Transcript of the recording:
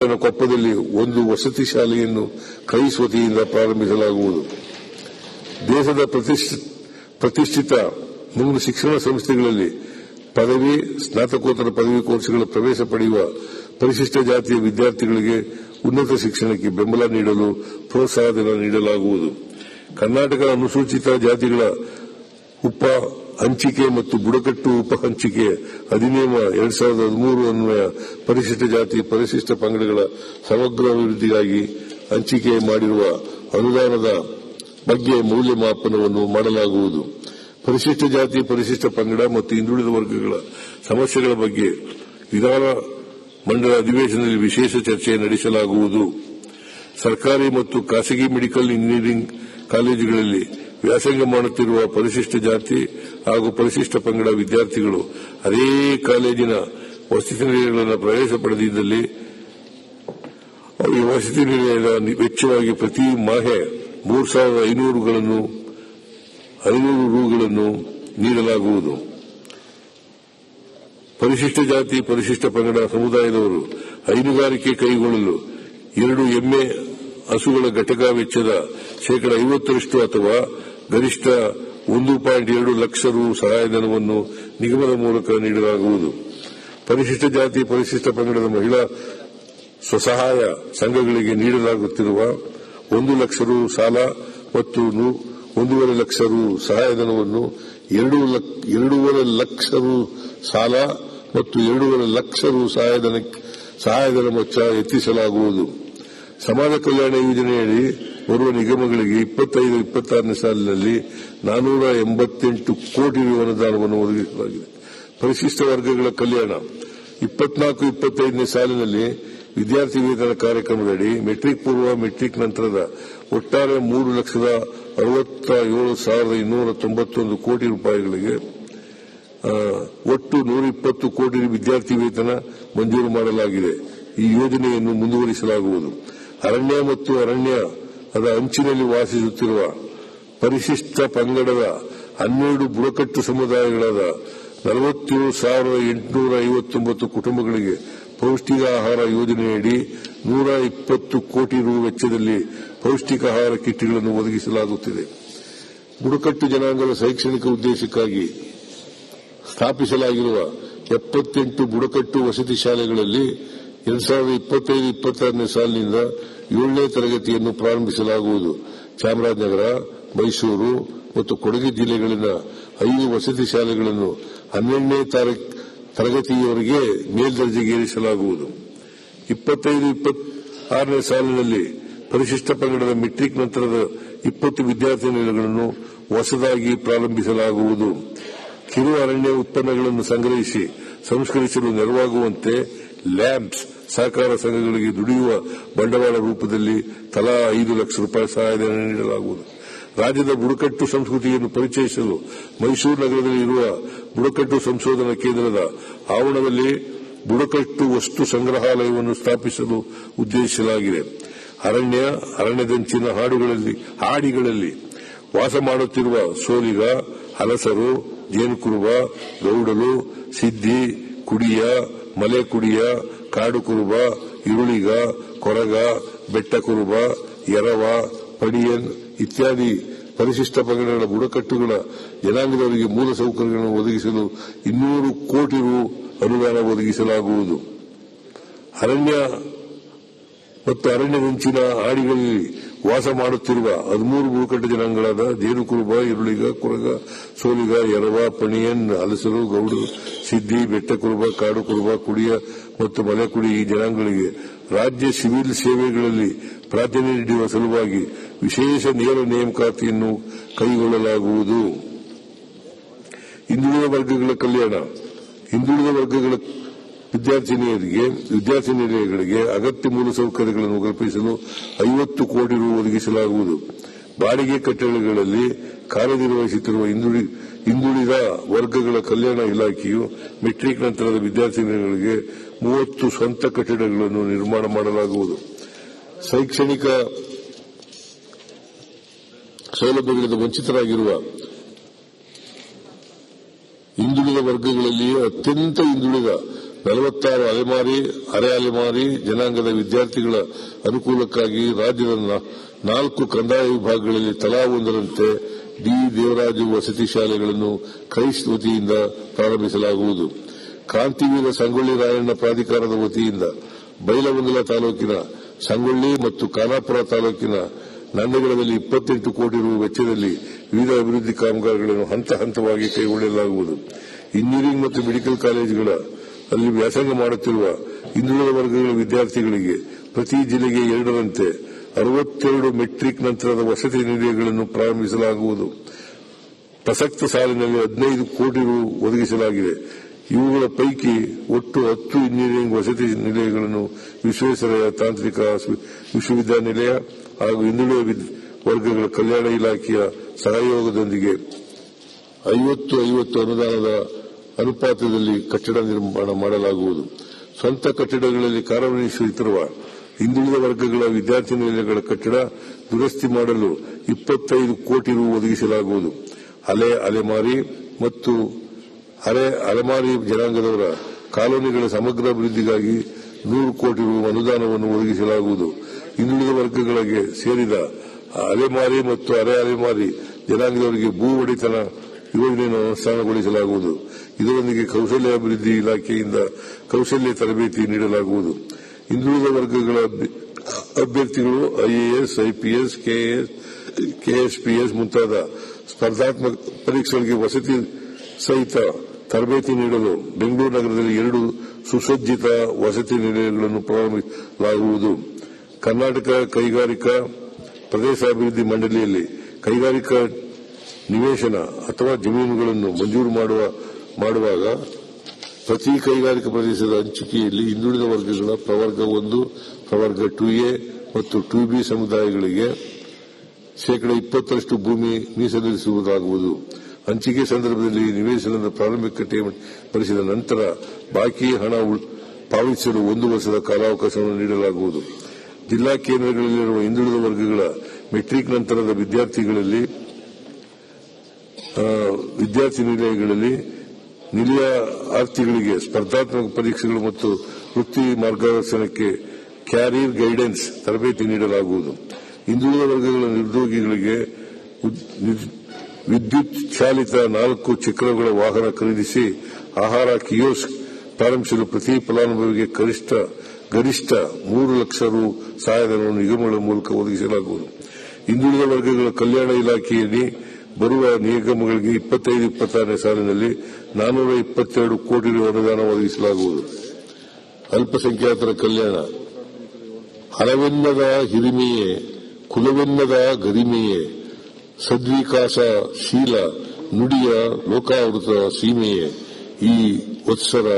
ಕೊಪ್ಪದಲ್ಲಿ ಒಂದು ವಸತಿ ಶಾಲೆಯನ್ನು ಕ್ರೈಸ್ ವತಿಯಿಂದ ಪ್ರಾರಂಭಿಸಲಾಗುವುದು. ದೇಶದ ಪ್ರತಿಷ್ಠಿತ 3 ಶಿಕ್ಷಣ ಸಂಸ್ಥೆಗಳಲ್ಲಿ ಪದವಿ, ಸ್ನಾತಕೋತ್ತರ ಪದವಿ ಕೋರ್ಸ್ಗಳ ಪ್ರವೇಶ ಪಡೆಯುವ ಪರಿಶಿಷ್ಟ ಜಾತಿಯ ವಿದ್ಯಾರ್ಥಿಗಳಿಗೆ ಉನ್ನತ ಶಿಕ್ಷಣಕ್ಕೆ ಬೆಂಬಲ ನೀಡಲು ಪ್ರೋತ್ಸಾಹಧನ ನೀಡಲಾಗುವುದು. ಕರ್ನಾಟಕ ಅನುಸೂಚಿತ ಜಾತಿಗಳ ಉಪ ಹಂಚಿಕೆ ಮತ್ತು ಬುಡಕಟ್ಟು ಉಪ ಹಂಚಿಕೆ ಅಧಿನಿಯಮ 2013 ಅನ್ವಯ ಪರಿಶಿಷ್ಟ ಜಾತಿ, ಪರಿಶಿಷ್ಟ ಪಂಗಡಗಳ ಸಮಗ್ರ ಅಭಿವೃದ್ಧಿಗಾಗಿ ಹಂಚಿಕೆ ಮಾಡಿರುವ ಅನುದಾನದ ಬಗ್ಗೆ ಮೌಲ್ಯಮಾಪನವನ್ನು ಮಾಡಲಾಗುವುದು. ಪರಿಶಿಷ್ಟ ಜಾತಿ, ಪರಿಶಿಷ್ಟ ಪಂಗಡ ಮತ್ತು ಹಿಂದುಳಿದ ವರ್ಗಗಳ ಸಮಸ್ಯೆಗಳ ಬಗ್ಗೆ ವಿಧಾನ ಮಂಡಲ ಅಧಿವೇಶನದಲ್ಲಿ ವಿಶೇಷ ಚರ್ಚೆ ನಡೆಸಲಾಗುವುದು. ಸರ್ಕಾರಿ ಮತ್ತು ಖಾಸಗಿ ಮೆಡಿಕಲ್ ಇಂಜಿನಿಯರಿಂಗ್ ಕಾಲೇಜುಗಳಲ್ಲಿ ವ್ಯಾಸಂಗ ಮಾಡುತ್ತಿರುವ ಪರಿಶಿಷ್ಟ ಜಾತಿ ಹಾಗೂ ಪರಿಶಿಷ್ಟ ಪಂಗಡ ವಿದ್ಯಾರ್ಥಿಗಳು ಅದೇ ಕಾಲೇಜಿನ ವಸತಿ ನಿಲಯಗಳನ್ನು ಪ್ರವೇಶ ಪಡೆದಿದ್ದಲ್ಲಿ ವಸತಿ ನಿಲಯದ ವೆಚ್ಚವಾಗಿ ಪ್ರತಿ ಮಾಹೆ 3,500 ರುಗಳನ್ನು ನೀಡಲಾಗುವುದು. ಪರಿಶಿಷ್ಟ ಜಾತಿ, ಪರಿಶಿಷ್ಟ ಪಂಗಡ ಸಮುದಾಯದವರು ಹೈನುಗಾರಿಕೆ ಕೈಗೊಳ್ಳಲು 2 ಎಮ್ಮೆ ಹಸುಗಳ ಘಟಕ ವೆಚ್ಚದ 50% ಅಥವಾ ಗರಿಷ್ಠ 1.2 ಲಕ್ಷ ರು ಸಹಾಯಧನವನ್ನು ನಿಗಮದ ಮೂಲಕ ನೀಡಲಾಗುವುದು. ಪರಿಶಿಷ್ಟ ಜಾತಿ, ಪರಿಶಿಷ್ಟ ಪಂಗಡದ ಮಹಿಳಾ ಸ್ವಸಹಾಯ ಸಂಘಗಳಿಗೆ ನೀಡಲಾಗುತ್ತಿರುವ 1 ಲಕ್ಷ ರು ಸಾಲ ಮತ್ತು 1.5 ಲಕ್ಷ ರು ಸಹಾಯಧನವನ್ನು 2.5 ಲಕ್ಷ ರು ಸಾಲ ಮತ್ತು 2.5 ಲಕ್ಷ ರು ಸಹಾಯಧನ ಮೊತ್ತ ಹೆಚ್ಚಿಸಲಾಗುವುದು. ಸಮಾಜ ಕಲ್ಯಾಣ ಯೋಜನೆಯಡಿ ಬರುವ ನಿಗಮಗಳಿಗೆ 25-26ನೇ ಸಾಲಿನಲ್ಲಿ 488 ಕೋಟಿ ರು ಅನುದಾನವನ್ನು ಒದಗಿಸಲಾಗಿದೆ. ಪರಿಶಿಷ್ಟ ವರ್ಗಗಳ ಕಲ್ಯಾಣ 24-25ನೇ ಸಾಲಿನಲ್ಲಿ ವಿದ್ಯಾರ್ಥಿ ವೇತನ ಕಾರ್ಯಕ್ರಮದಡಿ ಮೆಟ್ರಿಕ್ ಪೂರ್ವ, ಮೆಟ್ರಿಕ್ ನಂತರದ ಒಟ್ಟಾರೆ 3,67,291 ಕೋಟಿ ರೂಪಾಯಿಗಳಿಗೆ ಒಟ್ಟು 120 ಕೋಟಿ ವಿದ್ಯಾರ್ಥಿ ವೇತನ ಮಂಜೂರು ಮಾಡಲಾಗಿದೆ. ಈ ಯೋಜನೆಯನ್ನು ಮುಂದುವರಿಸಲಾಗುವುದು. ಅರಣ್ಯ ಮತ್ತು ಅರಣ್ಯದ ಅಂಚಿನಲ್ಲಿ ವಾಸಿಸುತ್ತಿರುವ ಪರಿಶಿಷ್ಟ ಪಂಗಡದ 12 ಬುಡಕಟ್ಟು ಸಮುದಾಯಗಳಾದ 47,859 ಕುಟುಂಬಗಳಿಗೆ ಪೌಷ್ಟಿಕ ಆಹಾರ ಯೋಜನೆಯಡಿ 120 ಕೋಟಿ ರು ವೆಚ್ಚದಲ್ಲಿ ಪೌಷ್ಟಿಕ ಆಹಾರ ಕಿಟ್ಗಳನ್ನು ಒದಗಿಸಲಾಗುತ್ತಿದೆ. ಬುಡಕಟ್ಟು ಜನಾಂಗದ ಶೈಕ್ಷಣಿಕ ಉದ್ದೇಶಕ್ಕಾಗಿ ಸ್ಥಾಪಿಸಲಾಗಿರುವ 78 ಬುಡಕಟ್ಟು ವಸತಿ ಶಾಲೆಗಳಲ್ಲಿ 2025-26ನೇ ಸಾಲಿನಿಂದ 7ನೇ ತರಗತಿಯನ್ನು ಪ್ರಾರಂಭಿಸಲಾಗುವುದು. ಚಾಮರಾಜನಗರ, ಮೈಸೂರು ಮತ್ತು ಕೊಡಗು ಜಿಲ್ಲೆಗಳಿನ 5 ವಸತಿ ಶಾಲೆಗಳನ್ನು 12ನೇ ತರಗತಿಯವರೆಗೆ ಮೇಲ್ದರ್ಜೆಗೇರಿಸಲಾಗುವುದು. 25-26ನೇ ಸಾಲಿನಲ್ಲಿ ಪರಿಶಿಷ್ಟ ಪಂಗಡದ ಮೆಟ್ರಿಕ್ ನಂತರದ 20 ವಿದ್ಯಾರ್ಥಿ ನಿಲಯಗಳನ್ನು ಹೊಸದಾಗಿ ಪ್ರಾರಂಭಿಸಲಾಗುವುದು. ಕಿರು ಅರಣ್ಯ ಉತ್ಪನ್ನಗಳನ್ನು ಸಂಗ್ರಹಿಸಿ ಸಂಸ್ಕರಿಸಲು ನೆರವಾಗುವಂತೆ ಲ್ಯಾಂಪ್ಸ್ ಸಹಕಾರ ಸಂಘಗಳಿಗೆ ದುಡಿಯುವ ಬಂಡವಾಳ ರೂಪದಲ್ಲಿ ತಲಾ 5 ಲಕ್ಷ ರೂಪಾಯಿ ಸಹಾಯಧನ ನೀಡಲಾಗುವುದು. ರಾಜ್ಯದ ಬುಡಕಟ್ಟು ಸಂಸ್ಕೃತಿಯನ್ನು ಪರಿಚಯಿಸಲು ಮೈಸೂರು ನಗರದಲ್ಲಿ ಇರುವ ಬುಡಕಟ್ಟು ಸಂಶೋಧನಾ ಕೇಂದ್ರದ ಆವರಣದಲ್ಲಿ ಬುಡಕಟ್ಟು ವಸ್ತು ಸಂಗ್ರಹಾಲಯವನ್ನು ಸ್ಥಾಪಿಸಲು ಉದ್ದೇಶಿಸಲಾಗಿದೆ. ಅರಣ್ಯದಂಚಿನ ಹಾಡಿಗಳಲ್ಲಿ ವಾಸ ಮಾಡುತ್ತಿರುವ ಸೋಲಿಗ, ಹಲಸರು, ಜೇನುಕುರುಬ, ಗೌಡಲು, ಸಿದ್ದಿ, ಕುಡಿಯ, ಮಲೆ ಕುಡಿಯ, ಕಾಡು ಕುರುಬ, ಇರುಳಿಗ, ಕೊರಗ, ಬೆಟ್ಟ ಕುರುಬ, ಎರವ, ಪಡಿಯನ್ ಇತ್ಯಾದಿ ಪರಿಶಿಷ್ಟ ಪಂಗಡಗಳ ಬುಡಕಟ್ಟುಗಳ ಜನಾಂಗದವರಿಗೆ ಮೂಲ ಸೌಕರ್ಯಗಳನ್ನು ಒದಗಿಸಲು 200 ಕೋಟಿ ರು ಅನುದಾನ ಒದಗಿಸಲಾಗುವುದು. ಅರಣ್ಯ ಮತ್ತು ಅರಣ್ಯದಂಚಿನ ಹಾಡಿಗಳಲ್ಲಿ ವಾಸ ಮಾಡುತ್ತಿರುವ 13 ಬುಡಕಟ್ಟು ಜನಾಂಗಗಳಾದ ಜೇನುಕುರುಬ, ಇರುಳಿಗ, ಕೊರಗ, ಸೋಲಿಗ, ಎರವ, ಪಣಿಯನ್, ಹಲಸರು, ಗೌಡು, ಸಿದ್ದಿ, ಬೆಟ್ಟ ಕುರುಬ, ಕಾಡು ಕುರುಬ, ಕುಡಿಯ ಮತ್ತು ಮಲೆಕುಡಿ ಈ ಜನಾಂಗಗಳಿಗೆ ರಾಜ್ಯ ಸಿವಿಲ್ ಸೇವೆಗಳಲ್ಲಿ ಪ್ರಾತಿನಿಧ್ಯ ನೀಡುವ ಸಲುವಾಗಿ ವಿಶೇಷ ನೇರ ನೇಮಕಾತಿಯನ್ನು ಕೈಗೊಳ್ಳಲಾಗುವುದು. ಹಿಂದುಳಿದ ವರ್ಗಗಳ ಕಲ್ಯಾಣ ಹಿಂದುಳಿದ ವರ್ಗಗಳ ವಿದ್ಯಾರ್ಥಿ ನಿಲಯಗಳಿಗೆ ಅಗತ್ಯ ಮೂಲಸೌಕರ್ಯಗಳನ್ನು ಕಲ್ಪಿಸಲು 50 ಕೋಟಿ ರು ಒದಗಿಸಲಾಗುವುದು. ಬಾಡಿಗೆ ಕಟ್ಟಡಗಳಲ್ಲಿ ಕಾರ್ಯನಿರ್ವಹಿಸುತ್ತಿರುವ ಹಿಂದುಳಿದ ವರ್ಗಗಳ ಕಲ್ಯಾಣ ಇಲಾಖೆಯು ಮೆಟ್ರಿಕ್ ನಂತರದ ವಿದ್ಯಾರ್ಥಿ ನಿಲಯಗಳಿಗೆ 30 ಸ್ವಂತ ಕಟ್ಟಡಗಳನ್ನು ನಿರ್ಮಾಣ ಮಾಡಲಾಗುವುದು. ಶೈಕ್ಷಣಿಕ ಸೌಲಭ್ಯಗಳಿಂದ ವಂಚಿತರಾಗಿರುವ ಹಿಂದುಳಿದ ವರ್ಗಗಳಲ್ಲಿ ಅತ್ಯಂತ ಹಿಂದುಳಿದ 46 ಅಲೆಮಾರಿ ಅರೆ ಅಲೆಮಾರಿ ಜನಾಂಗದ ವಿದ್ಯಾರ್ಥಿಗಳ ಅನುಕೂಲಕ್ಕಾಗಿ ರಾಜ್ಯದ 4 ಕಂದಾಯ ವಿಭಾಗಗಳಲ್ಲಿ ತಲಾ ಒಂದರಂತೆ ಡಿ ದೇವರಾಜು ವಸತಿ ಶಾಲೆಗಳನ್ನು ಕ್ರೈಸ್ಟ್ ವತಿಯಿಂದ ಪ್ರಾರಂಭಿಸಲಾಗುವುದು. ಕ್ರಾಂತಿವೀರ ಸಂಗೊಳ್ಳಿ ರಾಯಣ್ಣ ಪ್ರಾಧಿಕಾರದ ವತಿಯಿಂದ ಬೈಲಹೊಂಗಲ ತಾಲೂಕಿನ ಸಂಗೊಳ್ಳಿ ಮತ್ತು ಖಾನಾಪುರ ತಾಲೂಕಿನ ನಂದಗಡದಲ್ಲಿ 28 ಕೋಟಿ ರು ವೆಚ್ಚದಲ್ಲಿ ವಿವಿಧ ಅಭಿವೃದ್ಧಿ ಕಾಮಗಾರಿಗಳನ್ನು ಹಂತ ಹಂತವಾಗಿ ಕೈಗೊಳ್ಳಲಾಗುವುದು. ಇಂಜಿನಿಯರಿಂಗ್ ಮತ್ತು ಮೆಡಿಕಲ್ ಕಾಲೇಜುಗಳಲ್ಲಿ ವ್ಯಾಸಂಗ ಮಾಡುತ್ತಿರುವ ಹಿಂದುಳಿದ ವರ್ಗಗಳ ವಿದ್ಯಾರ್ಥಿಗಳಿಗೆ ಪ್ರತಿ ಜಿಲ್ಲೆಗೆ 2ರಂತೆ 62 ಮೆಟ್ರಿಕ್ ನಂತರದ ವಸತಿ ನಿಲಯಗಳನ್ನು ಪ್ರಾರಂಭಿಸಲಾಗುವುದು. ಪ್ರಸಕ್ತ ಸಾಲಿನಲ್ಲಿ 15 ಕೋಟಿ ರು ಒದಗಿಸಲಾಗಿದೆ. ಇವುಗಳ ಪೈಕಿ ಒಟ್ಟು 10 ಇಂಜಿನಿಯರಿಂಗ್ ವಸತಿ ನಿಲಯಗಳನ್ನು ವಿಶ್ವೇಶ್ವರಯ್ಯ ತಾಂತ್ರಿಕ ವಿಶ್ವವಿದ್ಯಾನಿಲಯ ಹಾಗೂ ಹಿಂದುಳಿದ ವರ್ಗಗಳ ಕಲ್ಯಾಣ ಇಲಾಖೆಯ ಸಹಯೋಗದೊಂದಿಗೆ 50-50 ಅನುದಾನದ ಅನುಪಾತದಲ್ಲಿ ಕಟ್ಟಡ ನಿರ್ಮಾಣ ಮಾಡಲಾಗುವುದು. ಸ್ವಂತ ಕಟ್ಟಡಗಳಲ್ಲಿ ಕಾರ್ಯನಿರ್ವಹಿಸುತ್ತಿರುವ ಹಿಂದುಳಿದ ವರ್ಗಗಳ ವಿದ್ಯಾರ್ಥಿ ನಿಲಯಗಳ ಕಟ್ಟಡ ದುರಸ್ತಿ ಮಾಡಲು 25 ಕೋಟಿ ರು ಒದಗಿಸಲಾಗುವುದು. ಅಲೆಮಾರಿ ಮತ್ತು ಅರೆ ಅಲೆಮಾರಿ ಜನಾಂಗದವರ ಕಾಲೋನಿಗಳ ಸಮಗ್ರ ಅಭಿವೃದ್ಧಿಗಾಗಿ 100 ಕೋಟಿ ರು ಅನುದಾನವನ್ನು ಒದಗಿಸಲಾಗುವುದು. ಹಿಂದುಳಿದ ವರ್ಗಗಳಿಗೆ ಸೇರಿದ ಅಲೆಮಾರಿ ಮತ್ತು ಅರೆ ಅಲೆಮಾರಿ ಜನಾಂಗದವರಿಗೆ ಭೂ ಒಡೆತನ ಯೋಜನೆಯನ್ನು ಅನುಷ್ಠಾನಗೊಳಿಸಲಾಗುವುದು. ಇದರೊಂದಿಗೆ ಕೌಶಲ್ಯ ಅಭಿವೃದ್ಧಿ ಇಲಾಖೆಯಿಂದ ಕೌಶಲ್ಯ ತರಬೇತಿ ನೀಡಲಾಗುವುದು. ಹಿಂದುಳಿದ ವರ್ಗಗಳ ಅಭ್ಯರ್ಥಿಗಳು ಐಎಎಸ್, ಐಪಿಎಸ್, ಕೆಎಸ್ಪಿಎಸ್ ಮುಂತಾದ ಸ್ಪರ್ಧಾತ್ಮಕ ಪರೀಕ್ಷೆಗಳಿಗೆ ವಸತಿ ಸಹಿತ ತರಬೇತಿ ನೀಡಲು ಬೆಂಗಳೂರು ನಗರದಲ್ಲಿ 2 ಸುಸಜ್ಜಿತ ವಸತಿ ನಿಲಯಗಳನ್ನು ಪ್ರಾರಂಭಿಸಲಾಗುವುದು. ಕರ್ನಾಟಕ ಕೈಗಾರಿಕಾ ಪ್ರದೇಶಾಭಿವೃದ್ಧಿ ಮಂಡಳಿಯಲ್ಲಿ ಕೈಗಾರಿಕಾ ನಿವೇಶನ ಅಥವಾ ಜಮೀನುಗಳನ್ನು ಮಂಜೂರು ಮಾಡುವಾಗ ಪ್ರತಿ ಕೈಗಾರಿಕಾ ಪ್ರದೇಶದ ಹಂಚಿಕೆಯಲ್ಲಿ ಹಿಂದುಳಿದ ವರ್ಗಗಳ ಪ್ರವರ್ಗ 1, ಪ್ರವರ್ಗ 2A ಮತ್ತು 2B ಸಮುದಾಯಗಳಿಗೆ 20% ಭೂಮಿ ಮೀಸಲಿರಿಸುವುದಾಗುವುದು. ಹಂಚಿಕೆ ಸಂದರ್ಭದಲ್ಲಿ ನಿವೇಶನದ ಪ್ರಾರಂಭಿಕ ಠೇವಣಿ ಬಳಸಿದ ನಂತರ ಬಾಕಿ ಹಣ ಪಾವತಿಸಲು 1 ವರ್ಷದ ಕಾಲಾವಕಾಶವನ್ನು ನೀಡಲಾಗುವುದು. ಜಿಲ್ಲಾ ಕೇಂದ್ರಗಳಲ್ಲಿರುವ ಹಿಂದುಳಿದ ವರ್ಗಗಳ ಮೆಟ್ರಿಕ್ ನಂತರದ ವಿದ್ಯಾರ್ಥಿ ನಿಲಯಗಳಲ್ಲಿ ನಿಲಯಾರ್ಥಿಗಳಿಗೆ ಸ್ಪರ್ಧಾತ್ಮಕ ಪರೀಕ್ಷೆಗಳು ಮತ್ತು ವೃತ್ತಿ ಮಾರ್ಗದರ್ಶನಕ್ಕೆ ಕ್ಯಾರಿಯರ್ ಗೈಡೆನ್ಸ್ ತರಬೇತಿ ನೀಡಲಾಗುವುದು. ಹಿಂದುಳಿದ ವರ್ಗಗಳ ನಿರುದ್ಯೋಗಿಗಳಿಗೆ ವಿದ್ಯುತ್ ಚಾಲಿತ 4 ಚಕ್ರಗಳ ವಾಹನ ಖರೀದಿಸಿ ಆಹಾರ ಕಿಯೋಸ್ಕ್ ಪ್ರಾರಂಭಿಸಲು ಪ್ರತಿ ಫಲಾನುಭವಿಗೆ ಗರಿಷ್ಠ 3 ಲಕ್ಷ ರು ಸಹಾಯಧನವನ್ನು ನಿಗಮಗಳ ಮೂಲಕ ಒದಗಿಸಲಾಗುವುದು. ಹಿಂದುಳಿದ ವರ್ಗಗಳ ಕಲ್ಯಾಣ ಇಲಾಖೆಯಲ್ಲಿ ಬರುವ ನಿಗಮಗಳಿಗೆ 25-26ನೇ ಸಾಲಿನಲ್ಲಿ 422 ಕೋಟಿ ರು ಅನುದಾನ ಒದಗಿಸಲಾಗುವುದು. ಅಲ್ಪಸಂಖ್ಯಾತರ ಕಲ್ಯಾಣ ಹಣವೆನ್ನದ ಹಿರಿಮೆಯೇ ಕುಲವೆನ್ನದ ಗರಿಮೆಯೇ ಸದ್ವಿಕಾಸಶೀಲ ನುಡಿಯ ಲೋಕಾವೃತ ಸೀಮೆಯೇ ಈ ವತ್ಸರ